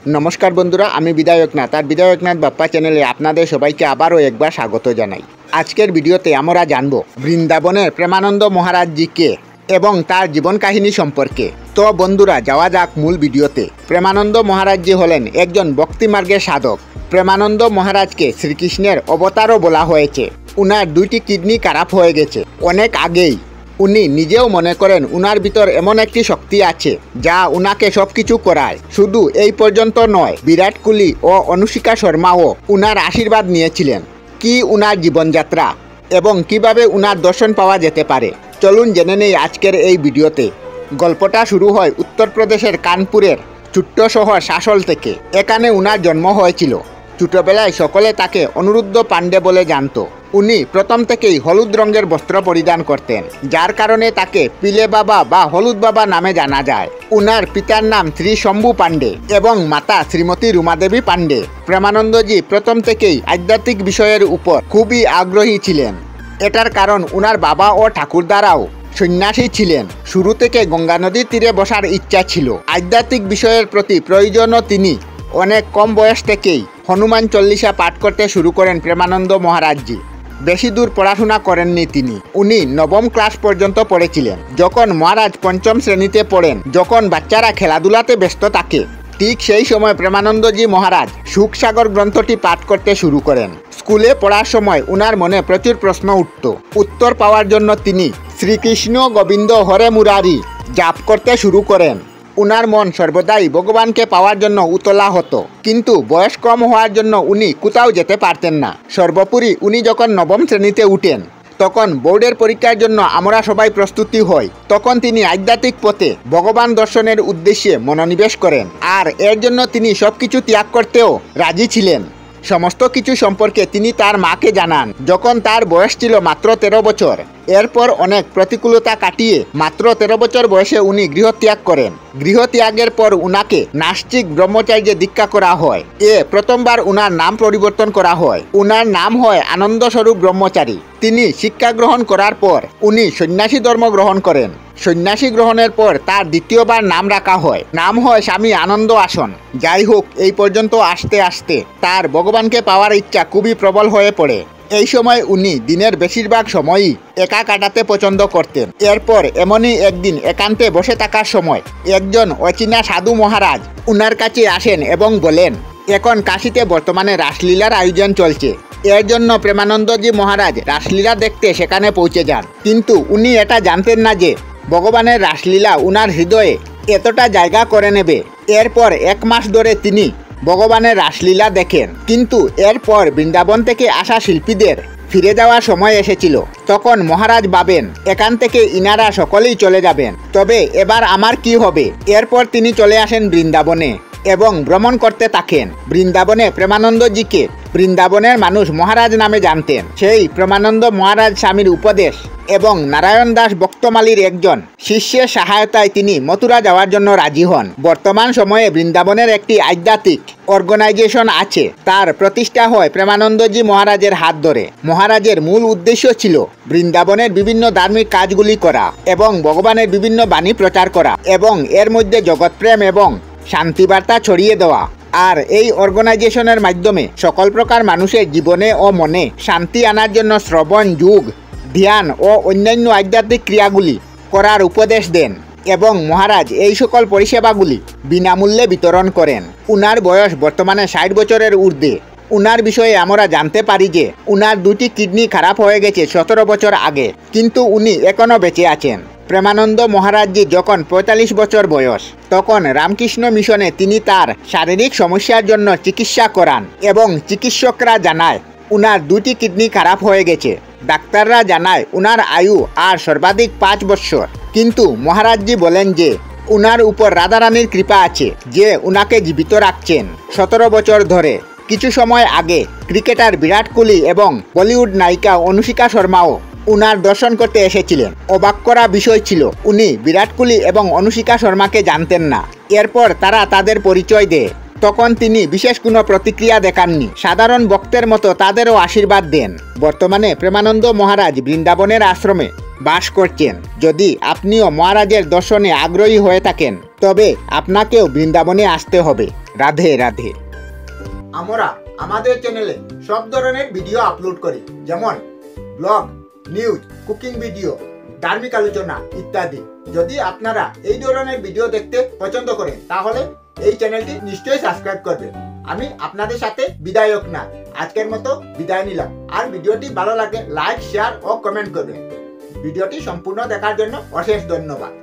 নমস্কার বন্ধুরা, আমি বিধায়কনাথ আর বিধায়কনাথ বাপ্পা চ্যানেলে আপনাদের সবাইকে আবারও একবার স্বাগত জানাই। আজকের ভিডিওতে আমরা জানব বৃন্দাবনের প্রেমানন্দ মহারাজজি কে এবং তার জীবন কাহিনী সম্পর্কে। তো বন্ধুরা, যাওয়া যাক মূল ভিডিওতে। প্রেমানন্দ মহারাজজি হলেন একজন ভক্তিমার্গের সাধক। প্রেমানন্দ মহারাজকে শ্রীকৃষ্ণের অবতারও বলা হয়েছে। উনার দুইটি কিডনি খারাপ হয়ে গেছে অনেক আগেই। উনি নিজেও মনে করেন উনার ভিতর এমন একটি শক্তি আছে যা উনাকে সবকিছু করায়। শুধু এই পর্যন্ত নয়, বিরাট কোহলি ও অনুষ্কা শর্মাও উনার আশীর্বাদ নিয়েছিলেন। কি উনার জীবনযাত্রা এবং কিভাবে উনার দর্শন পাওয়া যেতে পারে, চলুন জেনে নেই আজকের এই ভিডিওতে। গল্পটা শুরু হয় উত্তরপ্রদেশের কানপুরের ছোট্ট শহর সাসল থেকে। এখানে উনার জন্ম হয়েছিল। ছোটবেলায় সকলে তাকে অনিরুদ্ধ পাণ্ডে বলে জানত। উনি প্রথম থেকেই হলুদ রঙের বস্ত্র পরিধান করতেন, যার কারণে তাকে পিলে বাবা বা হলুদ বাবা নামে জানা যায়। উনার পিতার নাম শ্রী শম্ভু পাণ্ডে এবং মাতা শ্রীমতী রুমাদেবী পাণ্ডে। প্রেমানন্দজি প্রথম থেকেই আধ্যাত্মিক বিষয়ের উপর খুবই আগ্রহী ছিলেন। এটার কারণ উনার বাবা ও ঠাকুরদারাও সন্ন্যাসী ছিলেন। শুরু থেকে গঙ্গা নদীর তীরে বসার ইচ্ছা ছিল। আধ্যাত্মিক বিষয়ের প্রতি প্রয়োজনও তিনি অনেক কম বয়স থেকেই হনুমান চল্লিশা পাঠ করতে শুরু করেন প্রেমানন্দ মহারাজজি। বেশি দূর পড়াশোনা করেননি তিনি। উনি নবম ক্লাস পর্যন্ত পড়েছিলেন। যখন মহারাজ পঞ্চম শ্রেণীতে পড়েন, যখন বাচ্চারা খেলাধুলাতে ব্যস্ত থাকে, ঠিক সেই সময় প্রেমানন্দজি মহারাজ সুখসাগর গ্রন্থটি পাঠ করতে শুরু করেন। স্কুলে পড়ার সময় উনার মনে প্রচুর প্রশ্ন উঠত। উত্তর পাওয়ার জন্য তিনি শ্রীকৃষ্ণ গোবিন্দ হরে মুরারি জাপ করতে শুরু করেন। উনার মন সর্বদাই ভগবানকে পাওয়ার জন্য উতলা হতো, কিন্তু বয়স কম হওয়ার জন্য উনি কোথাও যেতে পারতেন না। সর্বোপরি উনি যখন নবম শ্রেণীতে উঠেন, তখন বোর্ডের পরীক্ষার জন্য আমরা সবাই প্রস্তুতি হই। তখন তিনি আধ্যাত্মিক পথে ভগবান দর্শনের উদ্দেশ্যে মনোনিবেশ করেন, আর এর জন্য তিনি সবকিছু ত্যাগ করতেও রাজি ছিলেন। সমস্ত কিছু সম্পর্কে তিনি তার মাকে জানান যখন তার বয়স ছিল মাত্র 13 বছর। এরপর অনেক প্রতিকূলতা কাটিয়ে মাত্র 13 বছর বয়সে উনি গৃহত্যাগ করেন। গৃহত্যাগের পর উনাকে নাস্তিক ব্রহ্মচার্যে দীক্ষা করা হয়। প্রথমবার উনার নাম পরিবর্তন করা হয়। উনার নাম হয় আনন্দস্বরূপ ব্রহ্মচারী। তিনি শিক্ষা গ্রহণ করার পর উনি সন্ন্যাসী ধর্ম গ্রহণ করেন। সন্ন্যাসী গ্রহণের পর তার দ্বিতীয়বার নাম রাখা হয়। নাম হয় স্বামী আনন্দ আসন। যাই হোক, এই পর্যন্ত আসতে আসতে তার ভগবানকে পাওয়ার ইচ্ছা খুবই প্রবল হয়ে পড়ে। এই সময় উনি দিনের বেশিরভাগ সময়ই একা কাটাতে পছন্দ করতেন। এরপর এমনই একদিন একান্তে বসে থাকার সময় একজন অচেনা সাধু মহারাজ উনার কাছে আসেন এবং বলেন, এখন কাশীতে বর্তমানে রাসলীলার আয়োজন চলছে। এর জন্য প্রেমানন্দজি মহারাজ রাসলীলা দেখতে সেখানে পৌঁছে যান। কিন্তু উনি এটা জানতেন না যে ভগবানের রাসলীলা উনার হৃদয়ে এতটা জায়গা করে নেবে। এরপর 1 মাস ধরে তিনি ভগবানের রাসলীলা দেখেন। কিন্তু এরপর বৃন্দাবন থেকে আসা শিল্পীদের ফিরে যাওয়ার সময় এসেছিল। তখন মহারাজ ভাবেন, এখান থেকে ইনারা সকলেই চলে যাবেন, তবে এবার আমার কি হবে? এরপর তিনি চলে আসেন বৃন্দাবনে এবং ভ্রমণ করতে থাকেন। বৃন্দাবনে প্রেমানন্দজিকে বৃন্দাবনের মানুষ মহারাজ নামে জানতেন। সেই প্রেমানন্দ মহারাজ স্বামীর উপদেশ এবং নারায়ণ দাস ভক্তমালীর একজন শিষ্যের সহায়তায় তিনি মথুরা যাওয়ার জন্য রাজি হন। বর্তমান সময়ে বৃন্দাবনের একটি আধ্যাত্মিক অর্গানাইজেশন আছে। তার প্রতিষ্ঠা হয় প্রেমানন্দজি মহারাজের হাত ধরে। মহারাজের মূল উদ্দেশ্য ছিল বৃন্দাবনের বিভিন্ন ধার্মিক কাজগুলি করা এবং ভগবানের বিভিন্ন বাণী প্রচার করা এবং এর মধ্যে জগৎপ্রেম এবং শান্তিবার্তা ছড়িয়ে দেওয়া। আর এই অর্গানাইজেশনের মাধ্যমে সকল প্রকার মানুষের জীবনে ও মনে শান্তি আনার জন্য শ্রবণ, যোগ, ধ্যান ও অন্যান্য আধ্যাত্মিক ক্রিয়াগুলি করার উপদেশ দেন এবং মহারাজ এই সকল পরিষেবাগুলি বিনামূল্যে বিতরণ করেন। উনার বয়স বর্তমানে 60 বছরের ঊর্ধ্বে। উনার বিষয়ে আমরা জানতে পারি যে উনার 2টি কিডনি খারাপ হয়ে গেছে 17 বছর আগে, কিন্তু উনি এখনও বেঁচে আছেন। প্রেমানন্দ মহারাজজি যখন 45 বছর বয়স, তখন রামকৃষ্ণ মিশনে তিনি তার শারীরিক সমস্যার জন্য চিকিৎসা করান এবং চিকিৎসকরা জানায় উনার 2টি কিডনি খারাপ হয়ে গেছে। ডাক্তাররা জানায় উনার আয়ু আর সর্বাধিক 5 বছর। কিন্তু মহারাজজি বলেন যে উনার উপর রাধারানীর কৃপা আছে যে উনাকে জীবিত রাখছেন 17 বছর ধরে। কিছু সময় আগে ক্রিকেটার বিরাট কোহলি এবং বলিউড নায়িকা অনুষ্কা শর্মাও উনার দর্শন করতে এসেছিলেন। অবাক করা বিষয় ছিল, উনি বিরাট কোহলি এবং অনুষ্কা শর্মাকে জানতেন না। এরপর তারা তাদের পরিচয় দেয়। তখন তিনি বিশেষ কোনো প্রতিক্রিয়া দেখাননি। সাধারণ ভক্তের মতো তাদেরও আশীর্বাদ দেন। বর্তমানে প্রেমানন্দ মহারাজ বৃন্দাবনের আশ্রমে বাস করছেন। যদি আপনিও মহারাজের দর্শনে আগ্রহী হয়ে থাকেন, তবে আপনাকেও বৃন্দাবনে আসতে হবে। রাধে রাধে। আমরা আমাদের চ্যানেলে সব ধরনের ভিডিও আপলোড করি, যেমন ব্লগ, নিউজ, কুকিং ভিডিও, ধার্মিক আলোচনা ইত্যাদি। যদি আপনারা এই ধরনের ভিডিও দেখতে পছন্দ করেন তাহলে এই চ্যানেলটি নিশ্চয়ই সাবস্ক্রাইব করবেন। আমি আপনাদের সাথে বিদায়ক না, আজকের মতো বিদায় নিলাম। আর ভিডিওটি ভালো লাগে লাইক, শেয়ার ও কমেন্ট করবেন। ভিডিওটি সম্পূর্ণ দেখার জন্য অশেষ ধন্যবাদ।